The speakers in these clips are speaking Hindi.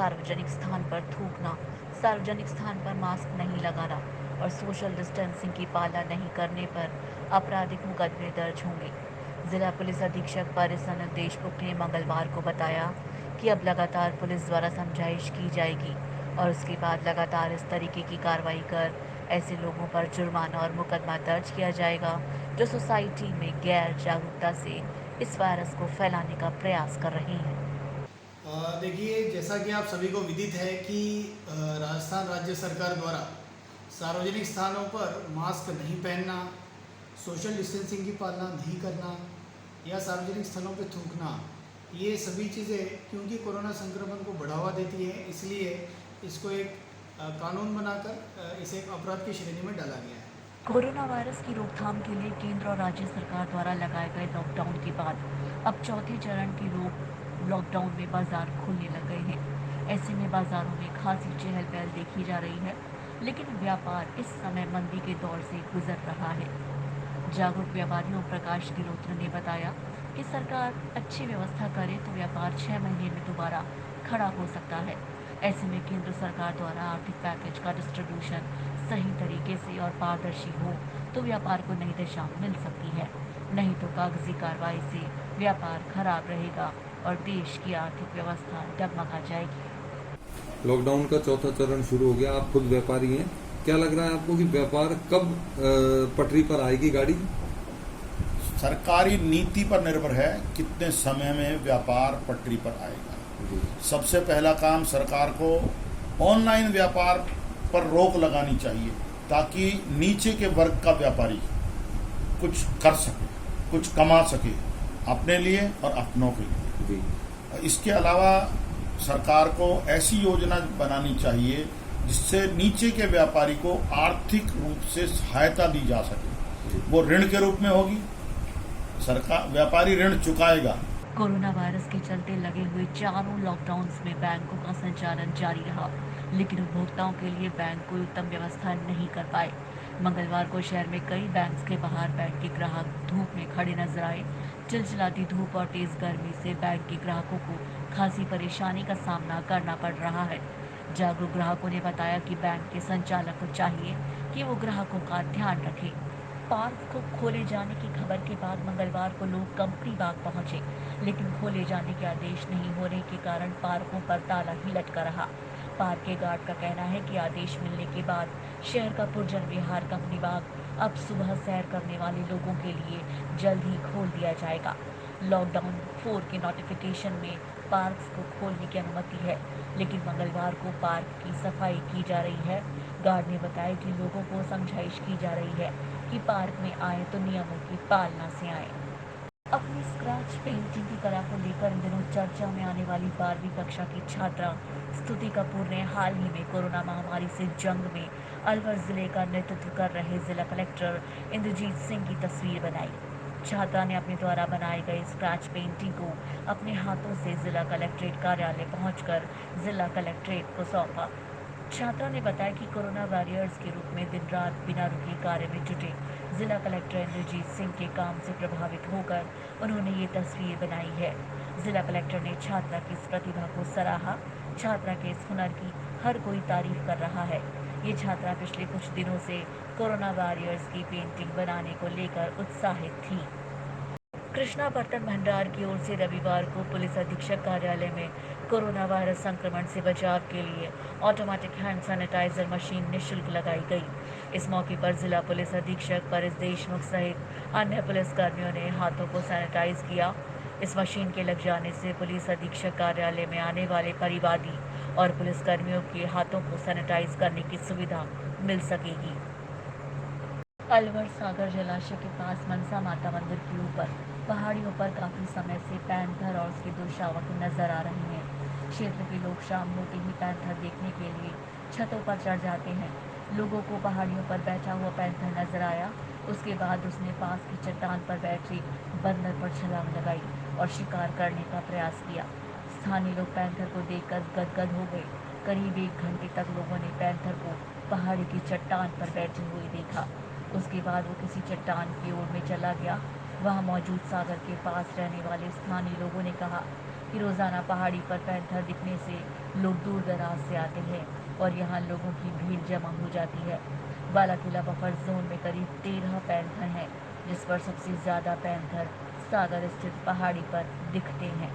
सार्वजनिक स्थान पर थूकना, सार्वजनिक स्थान पर मास्क नहीं लगाना और सोशल डिस्टेंसिंग की पालना नहीं करने पर आपराधिक मुकदमे दर्ज होंगे। जिला पुलिस अधीक्षक परिस अनिल देशमुख ने मंगलवार को बताया कि अब लगातार पुलिस द्वारा समझाइश की जाएगी और उसके बाद लगातार इस तरीके की कार्रवाई कर ऐसे लोगों पर जुर्माना और मुकदमा दर्ज किया जाएगा जो सोसाइटी में गैर जागरूकता से इस वायरस को फैलाने का प्रयास कर रहे हैं। देखिए, जैसा कि आप सभी को विदित है कि राजस्थान राज्य सरकार द्वारा सार्वजनिक स्थानों पर मास्क नहीं पहनना, सोशल डिस्टेंसिंग की पालना नहीं करना या सार्वजनिक स्थलों पर थूकना, ये सभी चीज़ें क्योंकि कोरोना संक्रमण को बढ़ावा देती है, इसलिए इसको एक कानून बनाकर इसे एक अपराध की श्रेणी में डाला गया है। कोरोना वायरस की रोकथाम के लिए केंद्र और राज्य सरकार द्वारा लगाए गए लॉकडाउन के बाद अब चौथे चरण के लॉकडाउन में बाजार खुलने लग गए हैं। ऐसे में बाजारों में खासी चहल पहल देखी जा रही है, लेकिन व्यापार इस समय मंदी के दौर से गुजर रहा है। जागरूक व्यापारी ओम प्रकाश गिलोत्र ने बताया कि सरकार अच्छी व्यवस्था करे तो व्यापार 6 महीने में दोबारा खड़ा हो सकता है। ऐसे में केंद्र सरकार द्वारा आर्थिक पैकेज का डिस्ट्रीब्यूशन सही तरीके से और पारदर्शी हो तो व्यापार को नई दिशा मिल सकती है। नहीं तो कागजी कार्रवाई से व्यापार खराब रहेगा और देश की आर्थिक व्यवस्था डगमगा जाएगी। लॉकडाउन का चौथा चरण शुरू हो गया। आप खुद व्यापारी हैं, क्या लग रहा है आपको कि व्यापार कब पटरी पर आएगी गाड़ी? सरकारी नीति पर निर्भर है कितने समय में व्यापार पटरी पर आएगा। सबसे पहला काम सरकार को ऑनलाइन व्यापार पर रोक लगानी चाहिए ताकि नीचे के वर्ग का व्यापारी कुछ कर सके, कुछ कमा सके अपने लिए और अपनों के लिए। इसके अलावा सरकार को ऐसी योजना बनानी चाहिए जिससे नीचे के व्यापारी को आर्थिक रूप से सहायता दी जा सके। वो ऋण के रूप में होगी, सरकार व्यापारी ऋण चुकाएगा। कोरोना वायरस के चलते लगे हुए चारों लॉकडाउन्स में बैंकों का संचालन जारी रहा, लेकिन उपभोक्ताओं के लिए बैंक कोई उत्तम व्यवस्था नहीं कर पाए। मंगलवार को शहर में कई बैंक के बाहर बैंक के ग्राहक धूप में खड़े नजर आए। चिलचिलाती धूप और तेज गर्मी से बैंक के ग्राहकों को खासी परेशानी का सामना करना पड़ रहा है। जागरूक ग्राहकों ने बताया कि बैंक के संचालक को चाहिए कि वो ग्राहकों का ध्यान रखें। पार्क को खोले जाने की खबर के बाद मंगलवार को लोग कंपनी बाग पहुंचे, लेकिन खोले जाने के आदेश नहीं होने के कारण पार्कों पर ताला ही लटका रहा। पार्क के गार्ड का कहना है कि आदेश मिलने के बाद शहर का पुरजन विहार कंपनी बाग अब सुबह सैर करने वाले लोगों के लिए जल्द ही खोल दिया जाएगा। लॉकडाउन 4 के नोटिफिकेशन में पार्क्स को खोलने की अनुमति है, लेकिन मंगलवार को पार्क की सफाई की जा रही है। गार्ड ने बताया कि लोगों को समझाइश की जा रही है कि पार्क में आए तो नियमों की पालना से आए। अपनी स्क्रैच पेंटिंग की कला को लेकर इन दिनों चर्चा में आने वाली 12वीं कक्षा की छात्रा स्तुति कपूर ने हाल ही में कोरोना महामारी से जंग में अलवर जिले का नेतृत्व कर रहे जिला कलेक्टर इंद्रजीत सिंह की तस्वीर बनाई। छात्रा ने अपने द्वारा बनाए गए स्क्रैच पेंटिंग को अपने हाथों से जिला कलेक्ट्रेट कार्यालय पहुंचकर जिला कलेक्ट्रेट को सौंपा। छात्रा ने बताया कि कोरोना वॉरियर्स के रूप में दिन रात बिना रुके कार्य में जुटे जिला कलेक्टर इंद्रजीत सिंह के काम से प्रभावित होकर उन्होंने ये तस्वीर बनाई है। जिला कलेक्टर ने छात्रा की इस प्रतिभा को सराहा। छात्रा के इस हुनर की हर कोई तारीफ कर रहा है। ये छात्रा पिछले कुछ दिनों से कोरोना वॉरियर्स की पेंटिंग बनाने को लेकर उत्साहित थी। कृष्णा बर्तन भंडार की ओर से रविवार को पुलिस अधीक्षक कार्यालय में कोरोना वायरस संक्रमण से बचाव के लिए ऑटोमेटिक हैंड सैनिटाइजर मशीन निःशुल्क लगाई गई। इस मौके पर जिला पुलिस अधीक्षक परिस देशमुख सहित अन्य पुलिसकर्मियों ने हाथों को सैनिटाइज किया। इस मशीन के लग जाने से पुलिस अधीक्षक कार्यालय में आने वाले परिवादी और पुलिसकर्मियों के हाथों को सैनिटाइज करने की सुविधा मिल सकेगी। अलवर सागर जलाशय के पास मनसा माता मंदिर के ऊपर पहाड़ियों पर काफी समय से पैंथर और उसके 2 शावक नजर आ रहे हैं। क्षेत्र के लोग शाम होते ही पैंथर देखने के लिए छतों पर चढ़ जाते हैं। लोगों को पहाड़ियों पर बैठा हुआ पैंथर नजर आया। उसके बाद उसने पास की चट्टान पर बैठे बंदर पर छलांग लगाई और शिकार करने का प्रयास किया। स्थानीय लोग पैंथर को देखकर गदगद हो गए। करीब 1 घंटे तक लोगों ने पैंथर को पहाड़ी की चट्टान पर बैठे हुए देखा। उसके बाद वो किसी चट्टान की ओर में चला गया। वहां मौजूद सागर के पास रहने वाले स्थानीय लोगों ने कहा कि रोज़ाना पहाड़ी पर पैंथर दिखने से लोग दूर दराज से आते हैं और यहाँ लोगों की भीड़ जमा हो जाती है। बालाकिला बफर जोन में करीब 13 पैंथर हैं, जिस पर सबसे ज़्यादा पैंथर सागर स्थित पहाड़ी पर दिखते हैं।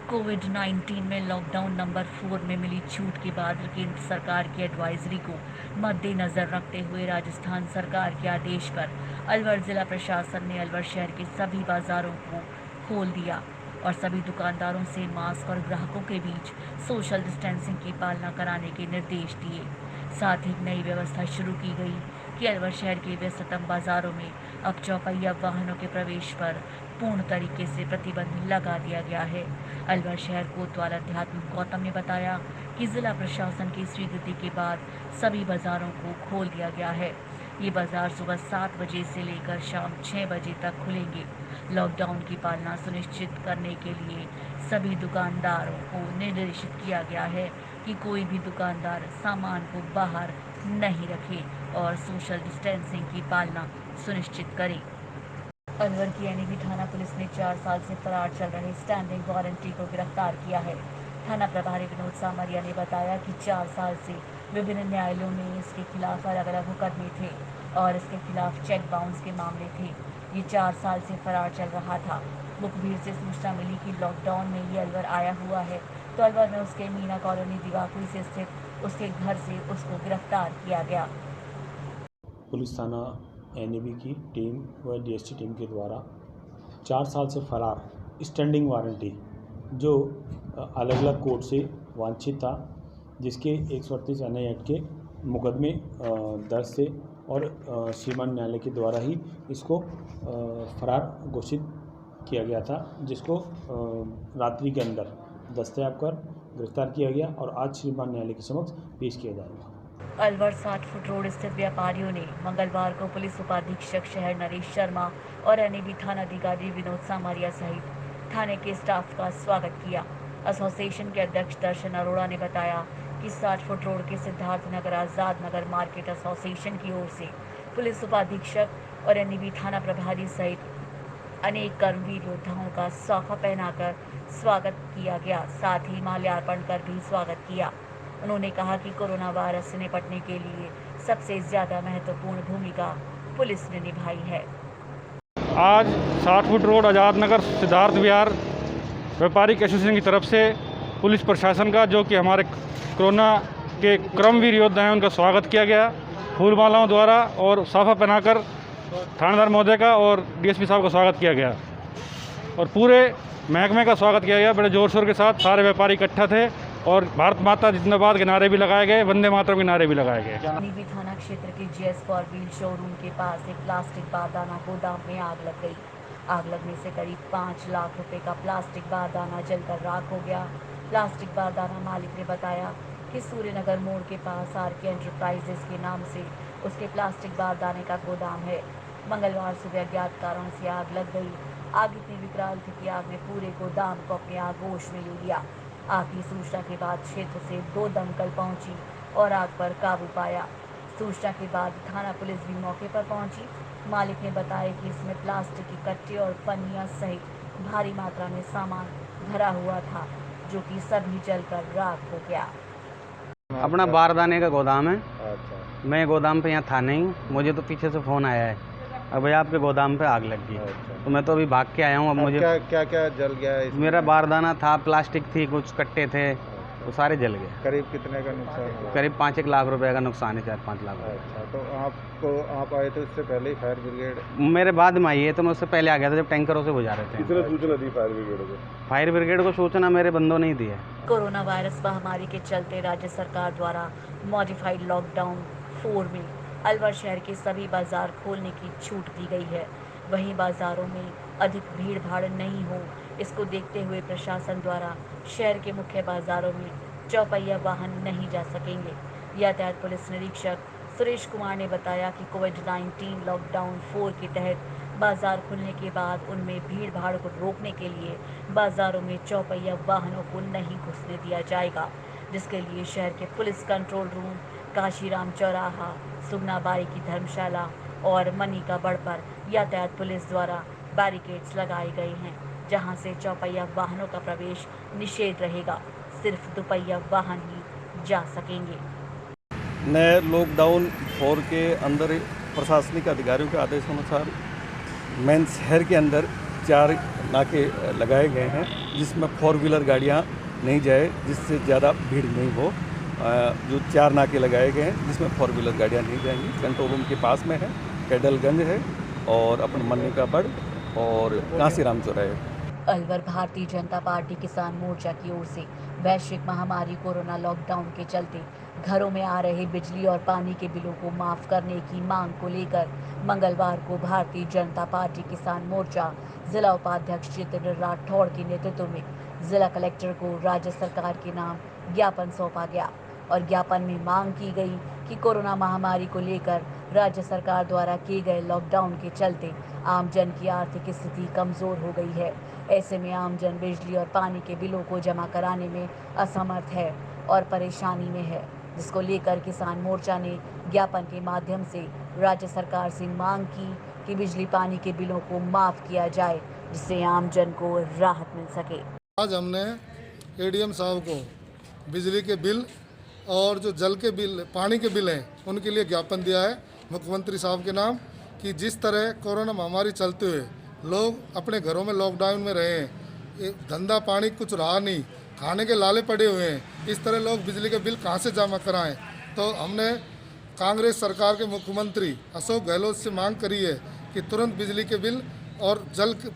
कोविड-19 में लॉकडाउन नंबर 4 में मिली छूट के बाद केंद्र सरकार की एडवाइजरी को मद्देनजर रखते हुए राजस्थान सरकार के आदेश पर अलवर जिला प्रशासन ने अलवर शहर के सभी बाजारों को खोल दिया और सभी दुकानदारों से मास्क और ग्राहकों के बीच सोशल डिस्टेंसिंग की पालना कराने के निर्देश दिए। साथ ही एक नई व्यवस्था शुरू की गई कि अलवर शहर के व्यस्ततम बाजारों में अब चौपहिया वाहनों के प्रवेश पर पूर्ण तरीके से प्रतिबंध लगा दिया गया है। अलवर शहर कोतवाल अध्यात्म गौतम ने बताया कि जिला प्रशासन की स्वीकृति के बाद सभी बाजारों को खोल दिया गया है। ये बाजार सुबह 7 बजे से लेकर शाम 6 बजे तक खुलेंगे। लॉकडाउन की पालना सुनिश्चित करने के लिए सभी दुकानदारों को निर्देशित किया गया है कि कोई भी दुकानदार सामान को बाहर नहीं रखे और सोशल डिस्टेंसिंग की पालना सुनिश्चित करे। अलवर की एनएबी थाना पुलिस ने 4 साल से फरार चल रहे स्टैंडिंग वारंटी को गिरफ्तार किया है। थाना प्रभारी विनोद सामरिया ने बताया कि 4 साल से विभिन्न न्यायालयों में इसके खिलाफ अलग अलग मुकदमे थे और इसके खिलाफ चेक बाउंस के मामले थे। ये 4 साल से फरार चल रहा था। मुखबिर से सूचना मिली कि लॉकडाउन में ये अलवर आया हुआ है, तो अलवर में उसके मीना कॉलोनी दिवाकुई से स्थित उसके घर से उसको गिरफ्तार किया गया। पुलिस थाना एनएबी की टीम व डीएसटी टीम के द्वारा 4 साल से फरार स्टैंडिंग वारंटी जो अलग अलग कोर्ट से वांछित था, जिसके 138 एनआई एक्ट के मुकदमे दर्ज थे और श्रीमान न्यायालय के द्वारा ही इसको फरार घोषित किया गया था, जिसको रात्रि के अंदर दस्तयाब कर गिरफ्तार किया गया और आज श्रीमान न्यायालय के समक्ष पेश किया जाएगा। अलवर 60 फुट रोड स्थित व्यापारियों ने मंगलवार को पुलिस उपाधीक्षक शहर नरेश शर्मा और एनएबी थाना अधिकारी विनोद सामरिया सहित थाने के स्टाफ का स्वागत किया। एसोसिएशन के अध्यक्ष दर्शन अरोड़ा ने बताया कि 60 फुट रोड के सिद्धार्थ नगर आज़ाद नगर मार्केट एसोसिएशन की ओर से पुलिस उपाधीक्षक और एनएबी थाना प्रभारी सहित अनेक कर्मवीर योद्धाओं का सौखा पहनाकर स्वागत किया गया। साथ ही माल्यार्पण कर भी स्वागत किया। उन्होंने कहा कि कोरोना वायरस से निपटने के लिए सबसे ज़्यादा महत्वपूर्ण भूमिका पुलिस ने निभाई है। आज 60 फुट रोड आज़ाद नगर सिद्धार्थ विहार व्यापारिक एसोसिएशन की तरफ से पुलिस प्रशासन का, जो कि हमारे कोरोना के क्रमवीर योद्धा हैं, उनका स्वागत किया गया फूल मालाओं द्वारा और साफा पहनाकर थानेदार महोदय का और डीएसपी साहब का स्वागत किया गया और पूरे महकमे का स्वागत किया गया। बड़े जोर शोर के साथ सारे व्यापारी इकट्ठा थे और भारत माता जिंदाबाद के नारे भी लगाए गए, वंदे मातरम के नारे भी लगाए गए। एनएबी थाना क्षेत्र के जीएस फॉर व्हील शोरूम के पास एक प्लास्टिक बारदाना गोदाम में आग लग गई। आग लगने से करीब 5 लाख रुपए का प्लास्टिक बारदाना जलकर राख हो गया। प्लास्टिक बारदाना मालिक ने बताया कि सूर्यनगर मोड़ के पास आरके एंटरप्राइजेस के नाम से उसके प्लास्टिक बारदाने का गोदाम है। मंगलवार सुबह अज्ञात कारण से आग लग गई। आग इतनी विकराल थी कि आग ने पूरे गोदाम को अपने आगोश में ले लिया। आग की सूचना के बाद क्षेत्र से 2 दमकल पहुंची और आग पर काबू पाया। सूचना के बाद थाना पुलिस भी मौके पर पहुंची। मालिक ने बताया कि इसमें प्लास्टिक के कट्टे और पन्नियां सहित भारी मात्रा में सामान भरा हुआ था, जो कि सभी जलकर राख हो गया। अपना बारदाने का गोदाम है। मैं गोदाम पे यहाँ था नहीं, मुझे तो पीछे से फ़ोन आया है, अब भाई आपके गोदाम पे आग लग गई। तो मैं तो अभी भाग के आया हूँ। अब मुझे क्या क्या जल गया है? मेरा बारदाना था, प्लास्टिक थी, कुछ कट्टे थे, वो सारे जल गए। करीब कितने का नुकसान हुआ? करीब 5-1 लाख रुपए का नुकसान है, 4-5 लाख। अच्छा, तो आप आए थे उससे पहले ही फायर ब्रिगेड? मेरे बाद में आई है, तो मैं उससे पहले आ गया था जब टैंकरों से गुजारे थे। कितने सूचना दी फायर ब्रिगेड को? फायर ब्रिगेड को सूचना मेरे बंदों ने ही दी है। कोरोना वायरस महामारी के चलते राज्य सरकार द्वारा मॉडिफाइड लॉकडाउन 4 में अलवर शहर के सभी बाजार खोलने की छूट दी गई है। वहीं बाजारों में अधिक भीड़ भाड़ नहीं हो, इसको देखते हुए प्रशासन द्वारा शहर के मुख्य बाजारों में चौपहिया वाहन नहीं जा सकेंगे। यातायात पुलिस निरीक्षक सुरेश कुमार ने बताया कि कोविड-19 लॉकडाउन 4 के तहत बाजार खुलने के बाद उनमें भीड़ भाड़ को रोकने के लिए बाजारों में चौपहिया वाहनों को नहीं घुसने दिया जाएगा, जिसके लिए शहर के पुलिस कंट्रोल रूम, काशीराम चौराहा, सुगनाबाई की धर्मशाला और मनी का बड़ पर यातायात पुलिस द्वारा बैरिकेड्स लगाए गए हैं। जहां से चौपहिया वाहनों का प्रवेश निषेध रहेगा। सिर्फ दुपहिया वाहन ही जा सकेंगे। नए लॉकडाउन 4 के अंदर प्रशासनिक अधिकारियों के आदेश अनुसार मेन शहर के अंदर 4 नाके लगाए गए हैं, जिसमें 4 व्हीलर गाड़ियां नहीं जाए, जिससे ज़्यादा भीड़ नहीं हो। जो 4 नाके लगाए गए हैं जिसमें 4 व्हीलर गाड़ियां नहीं जाएंगी। कंट्रोल रूम के पास में है, कैडलगंज है और अपन मन्नी का बड़ और कांसीराम चौराहे। अलवर भारतीय जनता पार्टी किसान मोर्चा की ओर से वैश्विक महामारी कोरोना लॉकडाउन के चलते घरों में आ रहे बिजली और पानी के बिलों को माफ करने की मांग को लेकर मंगलवार को भारतीय जनता पार्टी किसान मोर्चा जिला उपाध्यक्ष जितेंद्र राठौड़ के नेतृत्व में जिला कलेक्टर को राज्य सरकार के नाम ज्ञापन सौंपा गया और ज्ञापन में मांग की गई कि कोरोना महामारी को लेकर राज्य सरकार द्वारा किए गए लॉकडाउन के चलते आमजन की आर्थिक स्थिति कमजोर हो गई है। ऐसे में आमजन बिजली और पानी के बिलों को जमा कराने में असमर्थ है और परेशानी में है, जिसको लेकर किसान मोर्चा ने ज्ञापन के माध्यम से राज्य सरकार से मांग की कि बिजली पानी के बिलों को माफ किया जाए, जिससे आमजन को राहत मिल सके। आज हमने एडीएम साहब को बिजली के बिल और जो जल के बिल, पानी के बिल हैं, उनके लिए ज्ञापन दिया है मुख्यमंत्री साहब के नाम कि जिस तरह कोरोना महामारी चलते हुए लोग अपने घरों में लॉकडाउन में रहे हैं, धंधा पानी कुछ रहा नहीं, खाने के लाले पड़े हुए हैं, इस तरह लोग बिजली के बिल कहाँ से जमा कराएं। तो हमने कांग्रेस सरकार के मुख्यमंत्री अशोक गहलोत से मांग करी है कि तुरंत बिजली के बिल और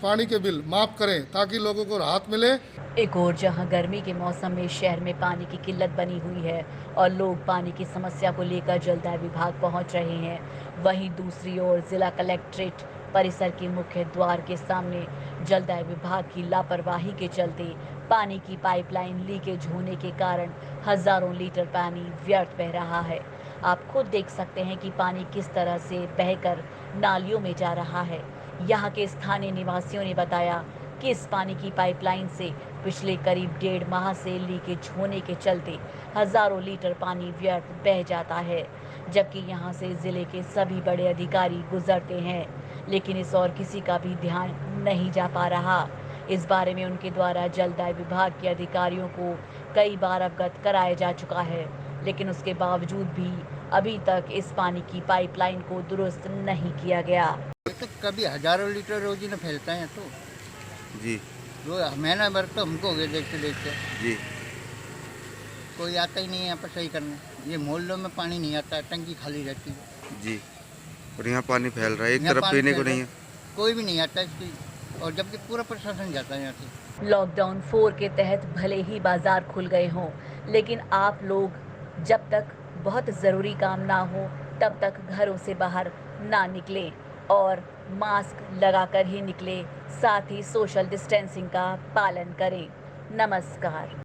पानी के बिल माफ करें ताकि लोगों को राहत मिले। एक और जहां गर्मी के मौसम में शहर में पानी की किल्लत बनी हुई है और लोग पानी की समस्या को लेकर जलदाय विभाग पहुंच रहे हैं, वहीं दूसरी ओर जिला कलेक्ट्रेट परिसर के मुख्य द्वार के सामने जलदाय विभाग की लापरवाही के चलते पानी की पाइपलाइन लीकेज होने के कारण हजारों लीटर पानी व्यर्थ बह रहा है। आप खुद देख सकते हैं कि पानी किस तरह से बहकर नालियों में जा रहा है। यहाँ के स्थानीय निवासियों ने बताया कि इस पानी की पाइपलाइन से पिछले करीब 1.5 माह से लीकेज होने के चलते हजारों लीटर पानी व्यर्थ बह जाता है, जबकि यहाँ से जिले के सभी बड़े अधिकारी गुजरते हैं, लेकिन इस और किसी का भी ध्यान नहीं जा पा रहा। इस बारे में उनके द्वारा जलदाय विभाग के अधिकारियों को कई बार अवगत कराया जा चुका है, लेकिन उसके बावजूद भी अभी तक इस पानी की पाइपलाइन को दुरुस्त नहीं किया गया। तो कभी हजारों लीटर रोज न फैलता है तो जी महीना भर तो हमको हो गया देखते देखते जी, कोई आता ही नहीं है यहाँ पर सही करने। ये मोहल्लों में पानी नहीं आता है, टंकी खाली रहती है जी, और यहाँ पानी फैल रहा है, एक तरफ पीने को नहीं है, कोई भी नहीं आता इसकी, और जबकि पूरा प्रशासन जाता है यहाँ से। लॉकडाउन 4 के तहत भले ही बाजार खुल गए हों, लेकिन आप लोग जब तक बहुत ज़रूरी काम ना हो तब तक घरों से बाहर ना निकलें और मास्क लगाकर ही निकलें, साथ ही सोशल डिस्टेंसिंग का पालन करें। नमस्कार।